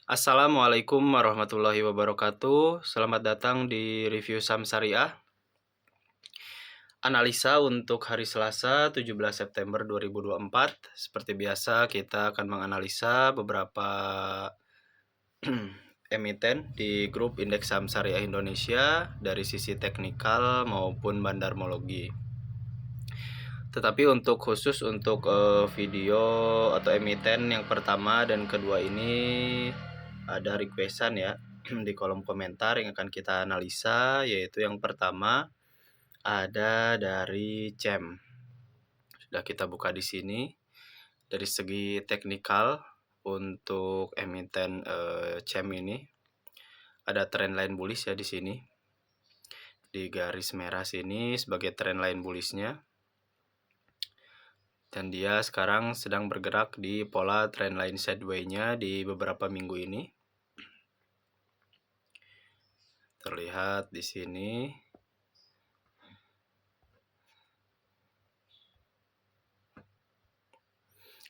Assalamualaikum warahmatullahi wabarakatuh. Selamat datang di review saham syariah. Analisa untuk hari Selasa 17 September 2024. Seperti biasa kita akan menganalisa beberapa emiten di grup indeks saham syariah Indonesia dari sisi teknikal maupun bandarmologi. Tetapi untuk khusus untuk video atau emiten yang pertama dan kedua ini ada requestan ya di kolom komentar yang akan kita analisa, yaitu yang pertama ada dari CEM. Sudah kita buka di sini. Dari segi teknikal untuk emiten CEM ini ada trendline bullish ya di sini. Di garis merah sini sebagai trendline bullishnya. Dan dia sekarang sedang bergerak di pola trendline sideways-nya di beberapa minggu ini. Terlihat di sini.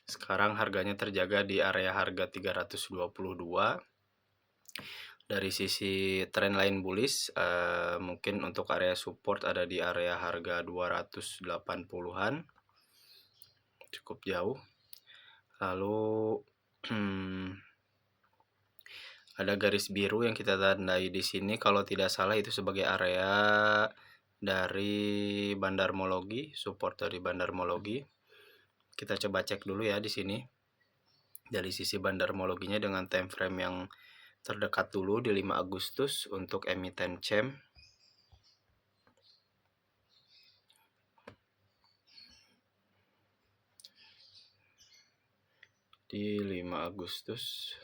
Sekarang harganya terjaga di area harga 322. Dari sisi trendline bullish, mungkin untuk area support ada di area harga 280-an. Cukup jauh. Lalu ada garis biru yang kita tandai di sini, kalau tidak salah itu sebagai area dari bandarmologi, support dari bandarmologi. Kita coba cek dulu ya di sini. Dari sisi bandarmologinya dengan time frame yang terdekat dulu di 5 Agustus untuk emiten CEM. Di 5 Agustus.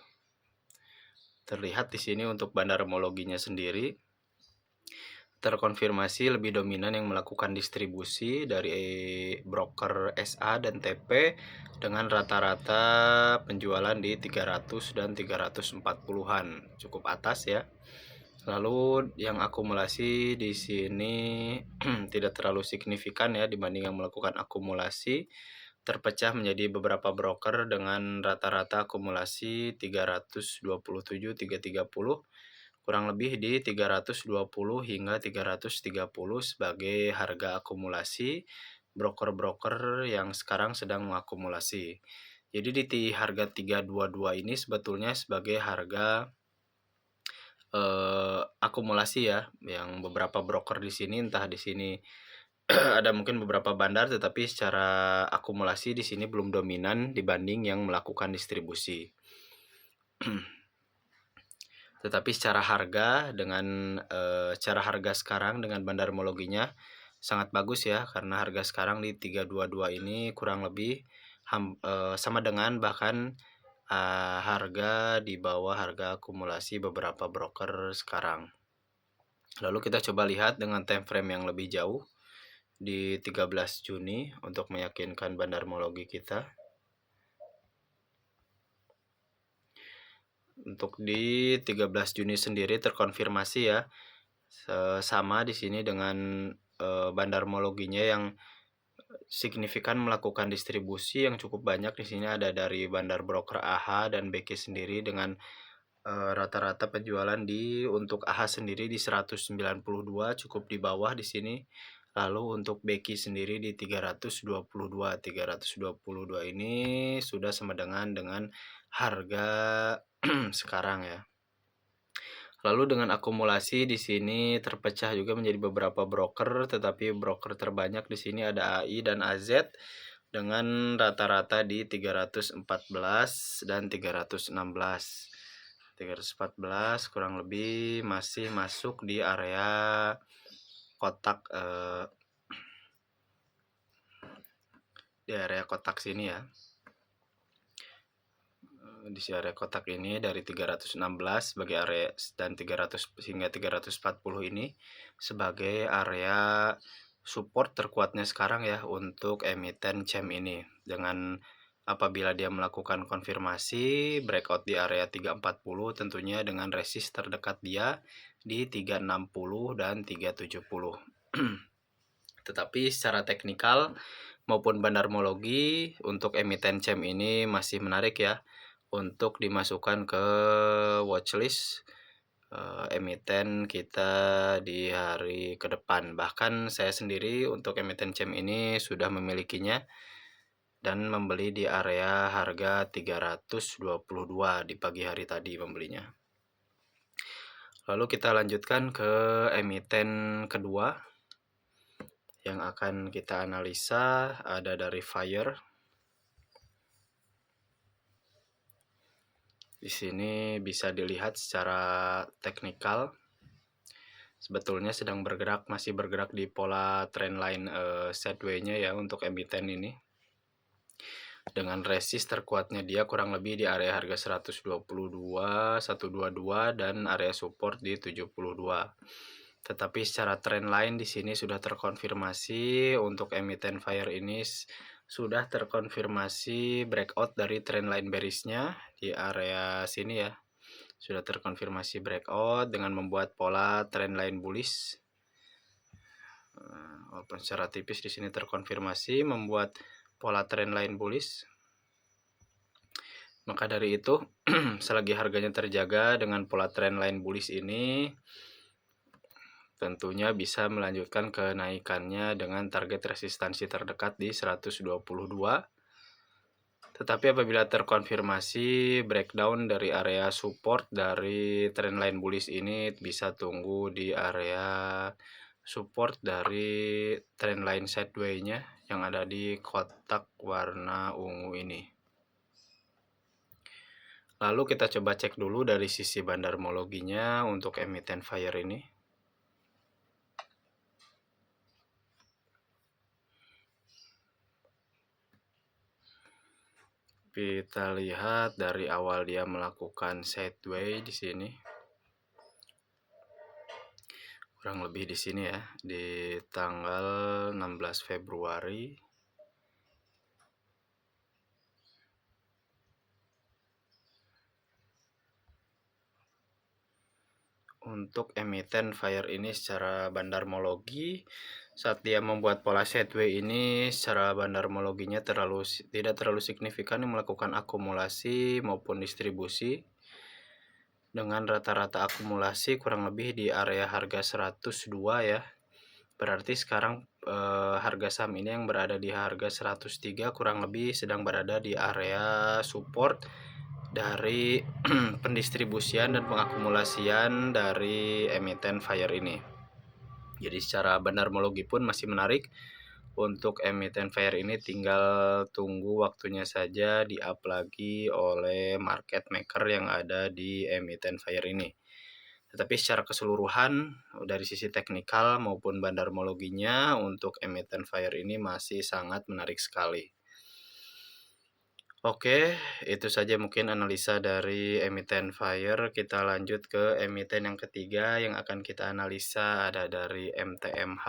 Terlihat di sini untuk bandarmologinya sendiri terkonfirmasi lebih dominan yang melakukan distribusi dari broker SA dan TP dengan rata-rata penjualan di 300 dan 340-an, cukup atas ya. Lalu yang akumulasi di sini tidak terlalu signifikan ya dibanding yang melakukan akumulasi, terpecah menjadi beberapa broker dengan rata-rata akumulasi 327, 330, kurang lebih di 320 hingga 330 sebagai harga akumulasi broker-broker yang sekarang sedang mengakumulasi. Jadi di harga 322 ini sebetulnya sebagai harga akumulasi ya, yang beberapa broker di sini, entah di sini ada mungkin beberapa bandar, tetapi secara akumulasi di sini belum dominan dibanding yang melakukan distribusi. Tetapi secara harga dengan cara harga sekarang dengan bandarmologinya sangat bagus ya, karena harga sekarang di 322 ini kurang lebih sama dengan bahkan harga di bawah harga akumulasi beberapa broker sekarang. Lalu kita coba lihat dengan time frame yang lebih jauh di 13 Juni untuk meyakinkan bandarmologi kita. Untuk di 13 Juni sendiri terkonfirmasi ya, sama di sini dengan bandarmologinya yang signifikan melakukan distribusi yang cukup banyak. Di sini ada dari bandar broker AHA dan BK sendiri dengan rata-rata penjualan di untuk AHA sendiri di 192, cukup di bawah di sini. Lalu untuk BK sendiri di 322. 322 ini sudah sama dengan harga sekarang ya. Lalu dengan akumulasi di sini terpecah juga menjadi beberapa broker, tetapi broker terbanyak di sini ada AI dan AZ dengan rata-rata di 314 dan 316. 314 kurang lebih masih masuk di area kotak sini ya. Di area kotak ini dari 316 sebagai area dan 300 hingga 340 ini sebagai area support terkuatnya sekarang ya untuk emiten CEM ini. Dengan apabila dia melakukan konfirmasi breakout di area 340, tentunya dengan resist terdekat dia di 360 dan 370. Tetapi secara teknikal maupun bandarmologi untuk emiten CEM ini masih menarik ya. untuk dimasukkan ke watchlist emiten kita di hari ke depan. Bahkan saya sendiri untuk emiten CEM ini sudah memilikinya dan membeli di area harga 322 di pagi hari tadi membelinya. Lalu kita lanjutkan ke emiten kedua yang akan kita analisa, ada dari Fire. Di sini bisa dilihat secara teknikal sebetulnya sedang masih bergerak di pola trendline sideways-nya ya untuk emiten ini. Dengan resist terkuatnya dia kurang lebih di area harga 122, 122 dan area support di 72. Tetapi secara trendline di sini sudah terkonfirmasi untuk emiten Fire ini sudah terkonfirmasi breakout dari trendline bearish-nya di area sini ya. Sudah terkonfirmasi breakout dengan membuat pola trendline bullish. Walaupun secara tipis di sini terkonfirmasi membuat pola trendline bullish. Maka dari itu, selagi harganya terjaga dengan pola trendline bullish ini, tentunya bisa melanjutkan kenaikannya dengan target resistansi terdekat di 122. Tetapi apabila terkonfirmasi breakdown dari area support dari trendline bullish ini, bisa tunggu di area support dari trendline sideways-nya yang ada di kotak warna ungu ini. Lalu kita coba cek dulu dari sisi bandarmologinya untuk emiten Fire ini. Kita lihat dari awal dia melakukan sideways di sini. Kurang lebih di sini ya, di tanggal 16 Februari. Untuk emiten Fire ini secara bandarmologi, saat dia membuat pola sideways ini secara bandarmologinya tidak terlalu signifikan melakukan akumulasi maupun distribusi, dengan rata-rata akumulasi kurang lebih di area harga 102 ya. Berarti sekarang harga saham ini yang berada di harga 103 kurang lebih sedang berada di area support dari pendistribusian dan pengakumulasian dari emiten Fire ini. Jadi secara bandarmologi pun masih menarik untuk emiten Fire ini, tinggal tunggu waktunya saja di up lagi oleh market maker yang ada di emiten Fire ini. Tetapi secara keseluruhan dari sisi teknikal maupun bandarmologinya untuk emiten Fire ini masih sangat menarik sekali. Oke, itu saja mungkin analisa dari emiten Fire. Kita lanjut ke emiten yang ketiga yang akan kita analisa, ada dari MTMH.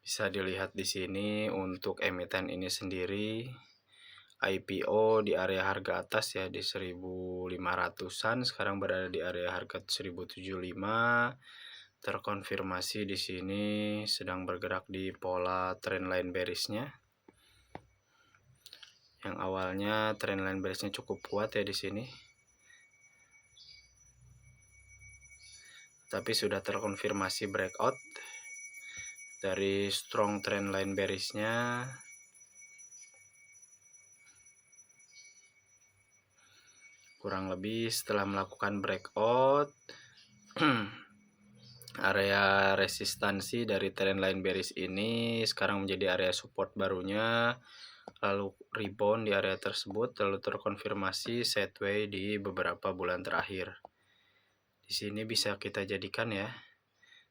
Bisa dilihat di sini untuk emiten ini sendiri IPO di area harga atas ya di 1.500-an, sekarang berada di area harga 1.075. Terkonfirmasi di sini sedang bergerak di pola trendline bearish-nya. Yang awalnya trendline bearish-nya cukup kuat ya di sini. Tapi sudah terkonfirmasi breakout dari strong trendline bearish-nya. Kurang lebih setelah melakukan breakout area resistansi dari trendline bearish ini sekarang menjadi area support barunya, lalu rebound di area tersebut, lalu terkonfirmasi sideways di beberapa bulan terakhir. Di sini bisa kita jadikan ya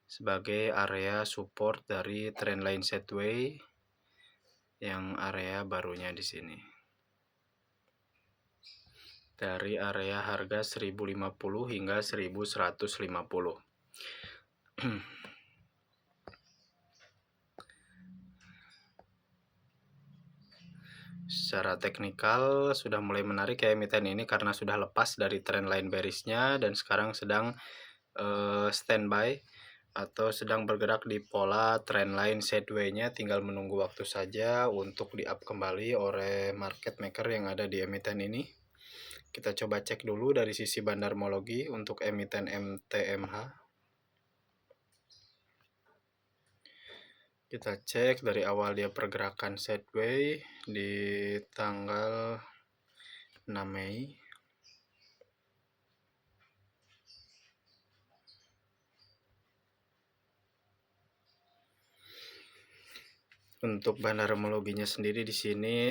sebagai area support dari trendline sideways yang area barunya di sini. Dari area harga 1050 hingga 1150. Secara teknikal sudah mulai menarik ya emiten ini karena sudah lepas dari trendline bearish-nya dan sekarang sedang standby atau sedang bergerak di pola trendline sideways-nya, tinggal menunggu waktu saja untuk di-up kembali oleh market maker yang ada di emiten ini. Kita coba cek dulu dari sisi bandarmologi untuk emiten MTMH. Kita cek dari awal dia pergerakan sideways di tanggal 6 Mei. Untuk bandarmologinya sendiri di sini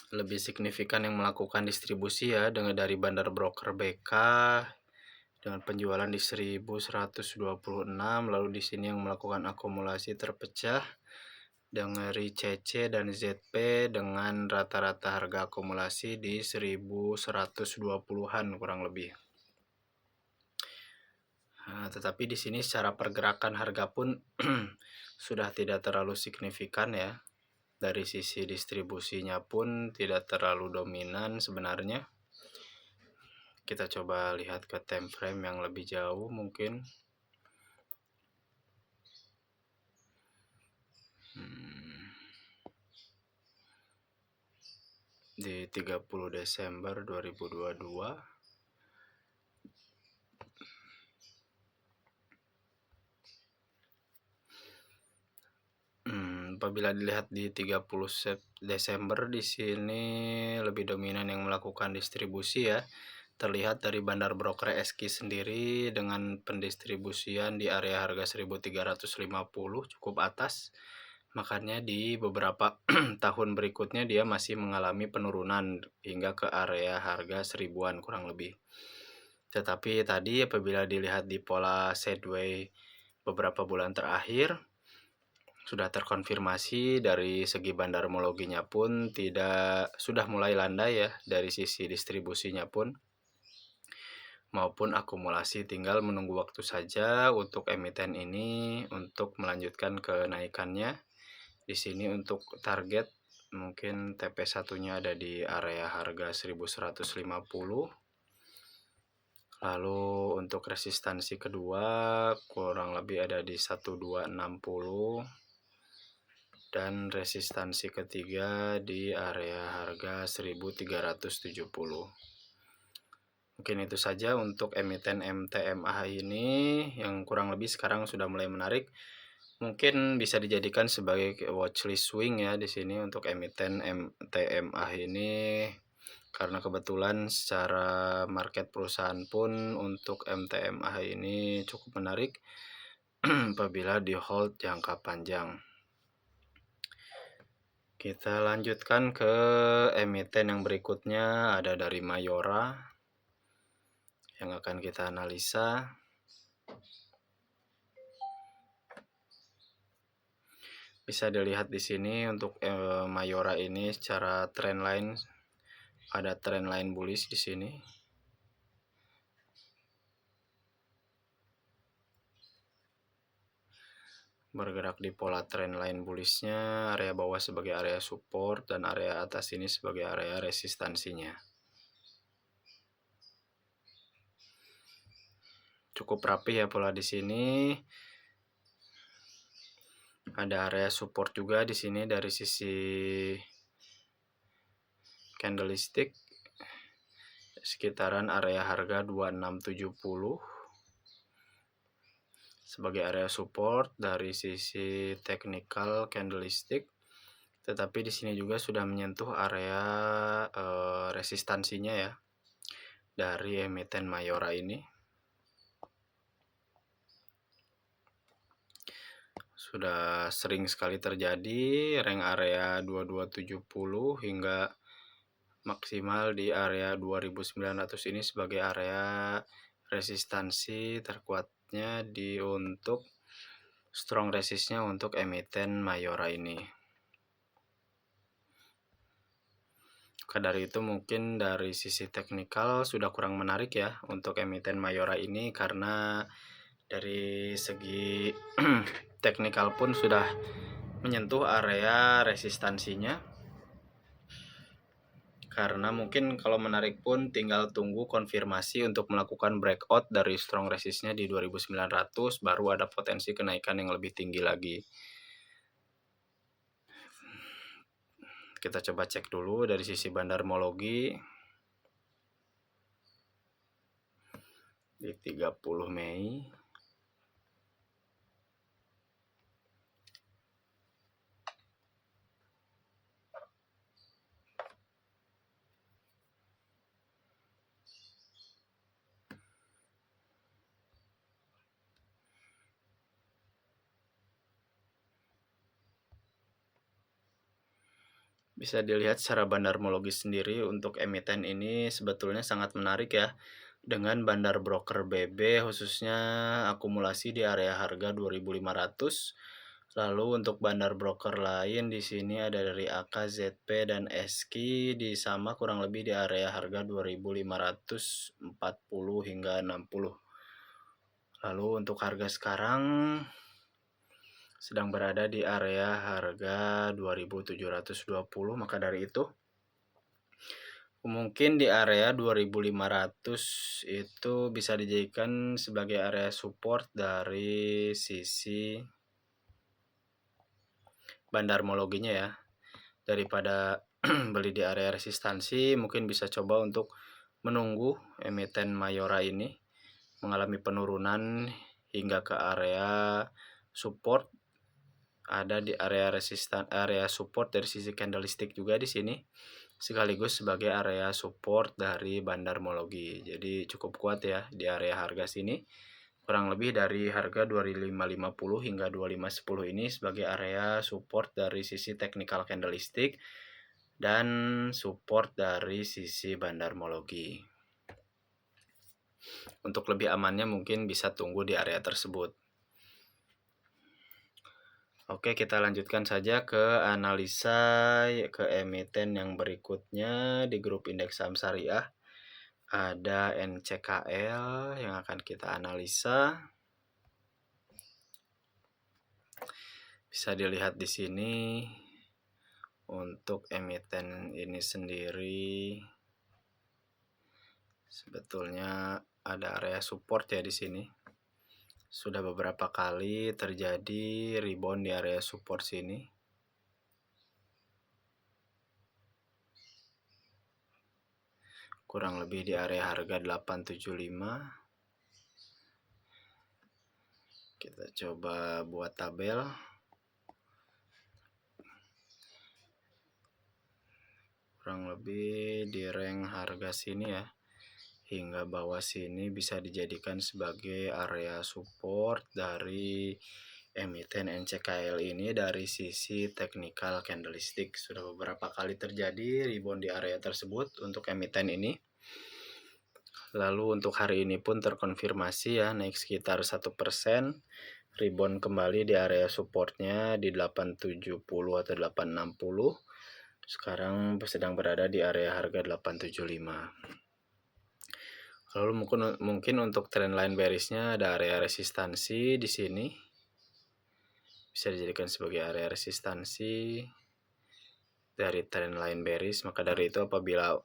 lebih signifikan yang melakukan distribusi ya, dengan dari bandar broker BK dengan penjualan di 1126, lalu di sini yang melakukan akumulasi terpecah dari CC dan ZP dengan rata-rata harga akumulasi di 1120-an kurang lebih. Nah, tetapi di sini secara pergerakan harga pun sudah tidak terlalu signifikan ya. Dari sisi distribusinya pun tidak terlalu dominan sebenarnya. Kita coba lihat ke time frame yang lebih jauh mungkin. Di 30 Desember 2022. Apabila dilihat di 30 Desember di sini lebih dominan yang melakukan distribusi ya. Terlihat dari bandar broker SQ sendiri dengan pendistribusian di area harga 1350 cukup atas. Makanya di beberapa tahun berikutnya dia masih mengalami penurunan hingga ke area harga 1000-an kurang lebih. Tetapi tadi apabila dilihat di pola sideways beberapa bulan terakhir, sudah terkonfirmasi dari segi bandarmologinya pun sudah mulai landai ya, dari sisi distribusinya pun maupun akumulasi, tinggal menunggu waktu saja untuk emiten ini untuk melanjutkan kenaikannya. Di sini untuk target mungkin TP1-nya ada di area harga 1150. Lalu untuk resistansi kedua kurang lebih ada di 1260 dan resistansi ketiga di area harga 1370. Mungkin itu saja untuk emiten MTMA ini yang kurang lebih sekarang sudah mulai menarik. Mungkin bisa dijadikan sebagai watchlist swing ya di sini untuk emiten MTMA ini, karena kebetulan secara market perusahaan pun untuk MTMA ini cukup menarik apabila di hold jangka panjang. Kita lanjutkan ke emiten yang berikutnya, ada dari Mayora yang akan kita analisa. Bisa dilihat di sini untuk Mayora ini secara trendline ada trendline bullish di sini. Bergerak di pola trendline bullishnya, area bawah sebagai area support dan area atas ini sebagai area resistansinya. Cukup rapi ya pola di sini. Ada area support juga di sini dari sisi candlestick sekitaran area harga 2670 sebagai area support dari sisi technical candlestick. Tetapi di sini juga sudah menyentuh area resistansinya ya dari emiten Mayora ini. Sudah sering sekali terjadi rank area 2270 hingga maksimal di area 2900 ini sebagai area resistansi terkuatnya untuk strong resistnya untuk emiten Mayora ini. Maka dari itu mungkin dari sisi teknikal sudah kurang menarik ya untuk emiten Mayora ini, karena dari segi teknikal pun sudah menyentuh area resistansinya. karena mungkin kalau menarik pun tinggal tunggu konfirmasi untuk melakukan breakout dari strong resistnya di 2900, baru ada potensi kenaikan yang lebih tinggi lagi. Kita coba cek dulu dari sisi bandarmologi di 30 Mei. Bisa dilihat secara bandarmologi sendiri untuk emiten ini sebetulnya sangat menarik ya. Dengan bandar broker BB khususnya akumulasi di area harga 2.500. Lalu untuk bandar broker lain di sini ada dari AK, ZP dan SKI di sama kurang lebih di area harga 2.540 hingga 60. Lalu untuk harga sekarang sedang berada di area harga 2.720, maka dari itu mungkin di area 2.500 itu bisa dijadikan sebagai area support dari sisi bandarmologinya ya. Daripada beli di area resistansi, mungkin bisa coba untuk menunggu emiten Mayora ini mengalami penurunan hingga ke area support. Ada di area area support dari sisi candlestick juga di sini, sekaligus sebagai area support dari bandarmologi. Jadi cukup kuat ya di area harga sini. Kurang lebih dari harga 2550 hingga 2510 ini sebagai area support dari sisi technical candlestick dan support dari sisi bandarmologi. Untuk lebih amannya mungkin bisa tunggu di area tersebut. Oke, kita lanjutkan saja ke analisa ke emiten yang berikutnya di grup indeks saham syariah. Ada NCKL yang akan kita analisa. Bisa dilihat di sini untuk emiten ini sendiri sebetulnya ada area support ya di sini. Sudah beberapa kali terjadi rebound di area support sini. Kurang lebih di area harga 875. Kita coba buat tabel. Kurang lebih di rank harga sini ya. Hingga bawah sini bisa dijadikan sebagai area support dari emiten NCKL ini dari sisi technical candlestick. Sudah beberapa kali terjadi rebound di area tersebut untuk emiten ini. Lalu untuk hari ini pun terkonfirmasi ya naik sekitar 1%, rebound kembali di area supportnya di 870 atau 860. Sekarang sedang berada di area harga 875. Lalu mungkin untuk trendline bearishnya ada area resistansi di sini. Bisa dijadikan sebagai area resistansi dari trendline bearish. Maka dari itu apabila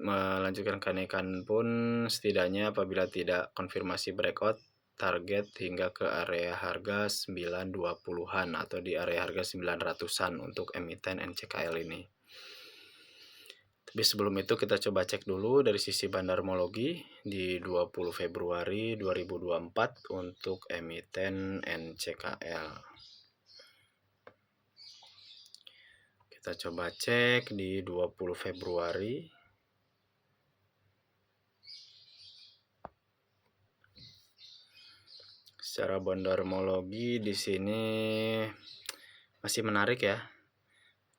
melanjutkan kenaikan pun setidaknya apabila tidak konfirmasi breakout, target hingga ke area harga 920-an atau di area harga 900-an untuk emiten NCKL ini. Tapi sebelum itu kita coba cek dulu dari sisi bandarmologi di 20 Februari 2024 untuk emiten NCKL. Kita coba cek di 20 Februari. Secara bandarmologi di sini masih menarik ya.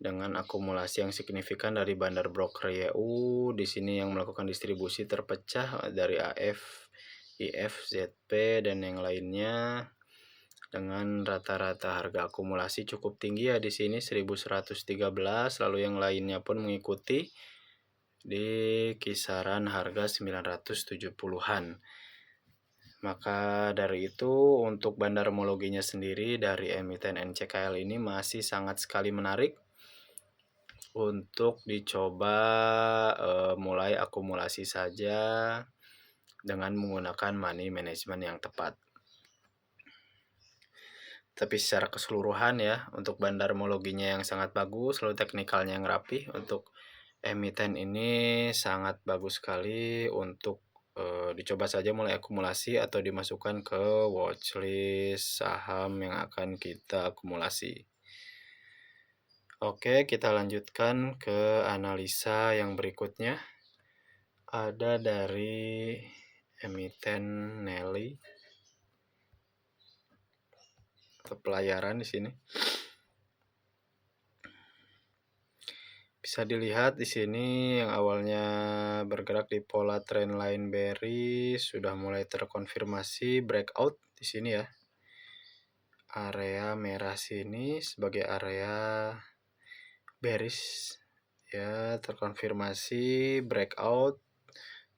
Dengan akumulasi yang signifikan dari bandar broker YU di sini yang melakukan distribusi terpecah dari AF, IF, ZP dan yang lainnya dengan rata-rata harga akumulasi cukup tinggi ya di sini 1113, lalu yang lainnya pun mengikuti di kisaran harga 970-an. Maka dari itu untuk bandarmologinya sendiri dari emiten NCKL ini masih sangat sekali menarik. untuk dicoba, mulai akumulasi saja dengan menggunakan money management yang tepat. Tapi secara keseluruhan ya, untuk bandarmologinya yang sangat bagus, lalu teknikalnya yang rapih, untuk emiten ini sangat bagus sekali untuk dicoba saja mulai akumulasi atau dimasukkan ke watchlist saham yang akan kita akumulasi. Oke, kita lanjutkan ke analisa yang berikutnya. Ada dari emiten Nelly atau pelayaran di sini. Bisa dilihat di sini yang awalnya bergerak di pola trendline bearish sudah mulai terkonfirmasi breakout di sini ya. Area merah sini sebagai area bearish ya, terkonfirmasi breakout,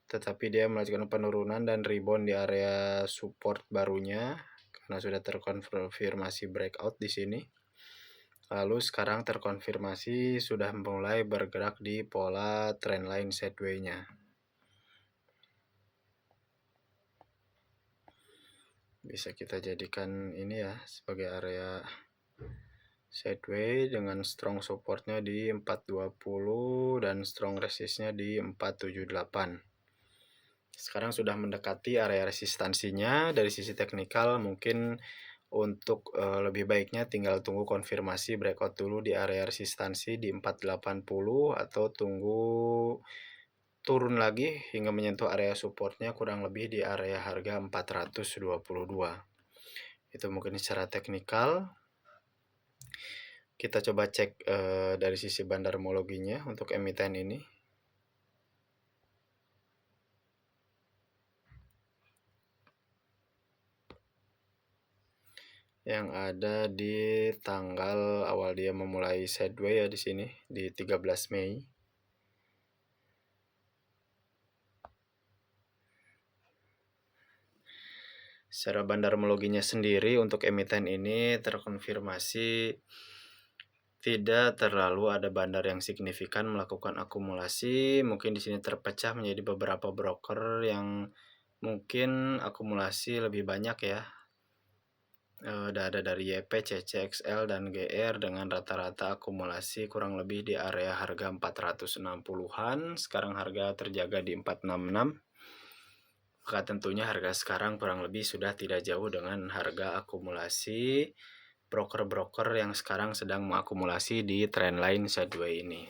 tetapi dia melanjutkan penurunan dan rebound di area support barunya karena sudah terkonfirmasi breakout di sini. Lalu sekarang terkonfirmasi sudah mulai bergerak di pola trendline sideways-nya. Bisa kita jadikan ini ya sebagai area sideways dengan strong supportnya di 420 dan strong resistnya di 478. Sekarang sudah mendekati area resistansinya. Dari sisi teknikal mungkin untuk lebih baiknya tinggal tunggu konfirmasi breakout dulu di area resistansi di 480 atau tunggu turun lagi hingga menyentuh area supportnya kurang lebih di area harga 422. Itu mungkin secara teknikal. Kita coba cek dari sisi bandarmologinya untuk emiten ini. Yang ada di tanggal awal dia memulai sideways ya di sini di 13 Mei. Secara bandarmologinya sendiri untuk emiten ini terkonfirmasi tidak terlalu ada bandar yang signifikan melakukan akumulasi. Mungkin di sini terpecah menjadi beberapa broker yang mungkin akumulasi lebih banyak ya. Ada dari YP, CCXL, dan GR dengan rata-rata akumulasi kurang lebih di area harga 460-an. Sekarang harga terjaga di 466. Maka tentunya harga sekarang kurang lebih sudah tidak jauh dengan harga akumulasi broker-broker yang sekarang sedang mengakumulasi di trendline sideways ini.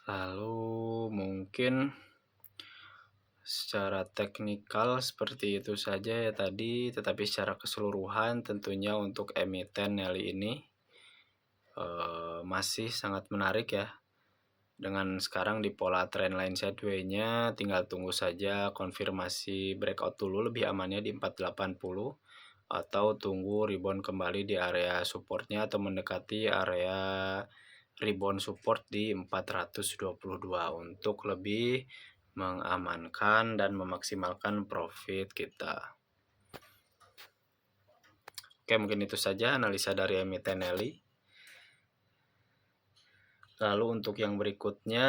Lalu mungkin secara teknikal seperti itu saja ya tadi, tetapi secara keseluruhan tentunya untuk emiten Nelly ini masih sangat menarik ya. Dengan sekarang di pola trendline sideways-nya tinggal tunggu saja konfirmasi breakout dulu, lebih amannya di 480 atau tunggu rebound kembali di area supportnya atau mendekati area rebound support di 422 untuk lebih mengamankan dan memaksimalkan profit kita. Oke, mungkin itu saja analisa dari emiten Nelly. Lalu untuk yang berikutnya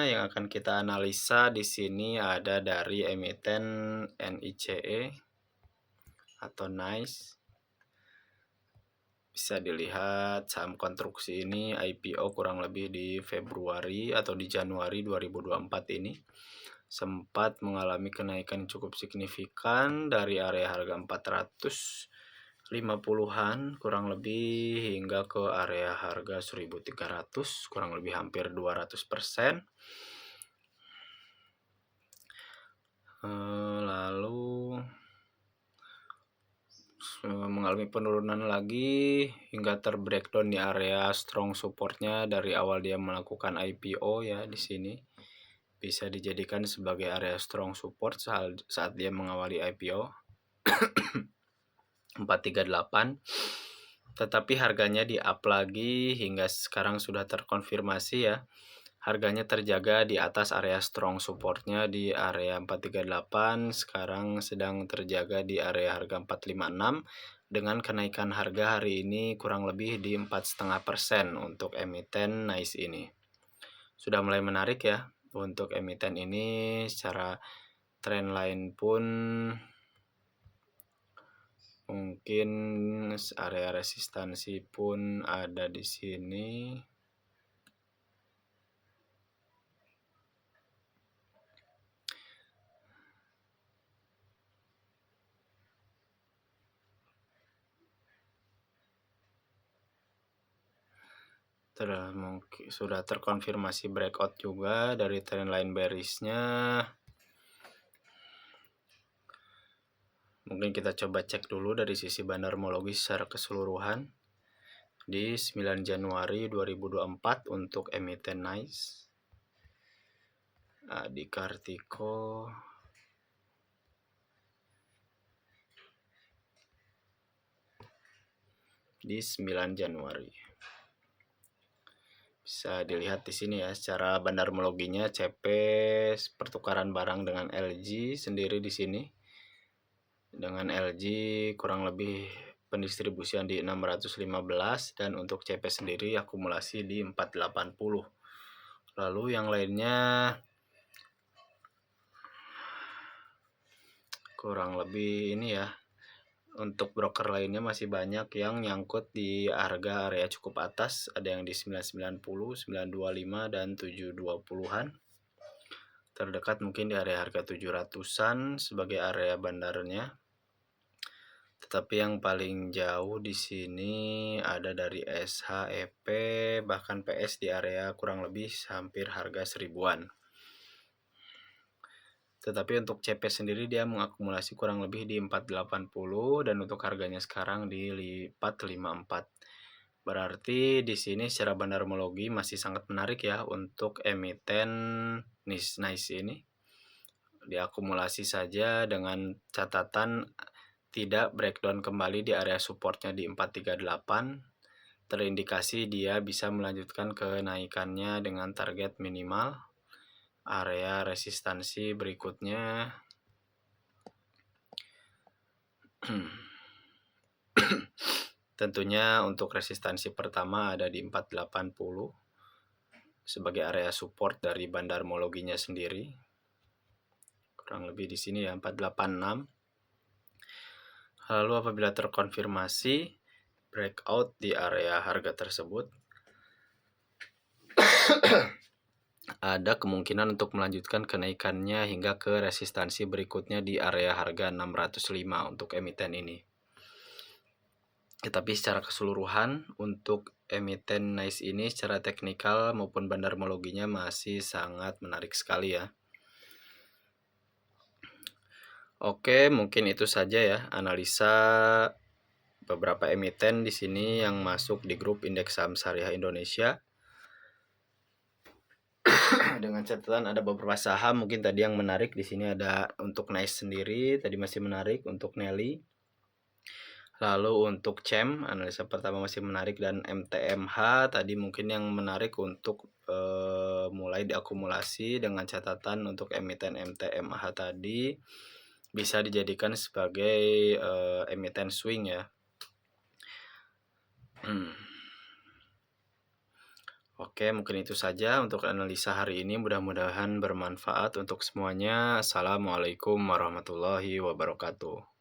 yang akan kita analisa di sini ada dari emiten NICE atau NICE. Bisa dilihat saham konstruksi ini IPO kurang lebih di Februari atau di Januari 2024 ini sempat mengalami kenaikan cukup signifikan dari area harga 450-an kurang lebih hingga ke area harga 1.300, kurang lebih hampir 200%. Lalu mengalami penurunan lagi hingga terbreakdown di area strong supportnya dari awal dia melakukan IPO ya. Di sini bisa dijadikan sebagai area strong support saat dia mengawali IPO 438, tetapi harganya di up lagi hingga sekarang sudah terkonfirmasi ya. Harganya terjaga di atas area strong supportnya di area 438, sekarang sedang terjaga di area harga 456 dengan kenaikan harga hari ini kurang lebih di 4,5% untuk emiten NICE ini. Sudah mulai menarik ya untuk emiten ini, secara tren lain pun mungkin area resistansi pun ada di sini. Mungkin sudah terkonfirmasi breakout juga dari trendline bearish-nya. Mungkin kita coba cek dulu dari sisi bandarmologi secara keseluruhan di 9 Januari 2024 untuk emiten NICE. Di Kartiko di 9 Januari. Bisa dilihat di sini ya, secara bandarmologinya CP pertukaran barang dengan LG sendiri di sini. Dengan LG kurang lebih pendistribusian di 615 dan untuk CP sendiri akumulasi di 480. Lalu yang lainnya kurang lebih ini ya. Untuk broker lainnya masih banyak yang nyangkut di harga area cukup atas, ada yang di 990, 925 dan 720-an. Terdekat mungkin di area harga 700-an sebagai area bandarnya. Tetapi yang paling jauh di sini ada dari SHEP bahkan PS di area kurang lebih hampir harga 1000-an. Tetapi untuk CP sendiri dia mengakumulasi kurang lebih di 480 dan untuk harganya sekarang di 454. Berarti di sini secara bandarmologi masih sangat menarik ya untuk emiten NICE ini. Diakumulasi saja dengan catatan tidak breakdown kembali di area supportnya di 438. Terindikasi dia bisa melanjutkan kenaikannya dengan target minimal. Area resistansi berikutnya tentunya untuk resistansi pertama ada di 480 sebagai area support dari bandarmologinya sendiri. Kurang lebih di sini ya 486. Lalu apabila terkonfirmasi breakout di area harga tersebut ada kemungkinan untuk melanjutkan kenaikannya hingga ke resistansi berikutnya di area harga 605 untuk emiten ini. Tetapi secara keseluruhan untuk emiten NICE ini secara teknikal maupun bandarmologinya masih sangat menarik sekali ya. Oke, mungkin itu saja ya analisa beberapa emiten di sini yang masuk di grup Indeks Saham Syariah Indonesia. Dengan catatan ada beberapa saham mungkin tadi yang menarik di sini ada untuk NICE sendiri tadi masih menarik, untuk Nelly. Lalu untuk CEM analisa pertama masih menarik dan MTMH tadi mungkin yang menarik untuk mulai diakumulasi dengan catatan untuk emiten MTMH tadi bisa dijadikan sebagai emiten swing ya. Oke, mungkin itu saja untuk analisa hari ini. Mudah-mudahan bermanfaat untuk semuanya. Assalamualaikum warahmatullahi wabarakatuh.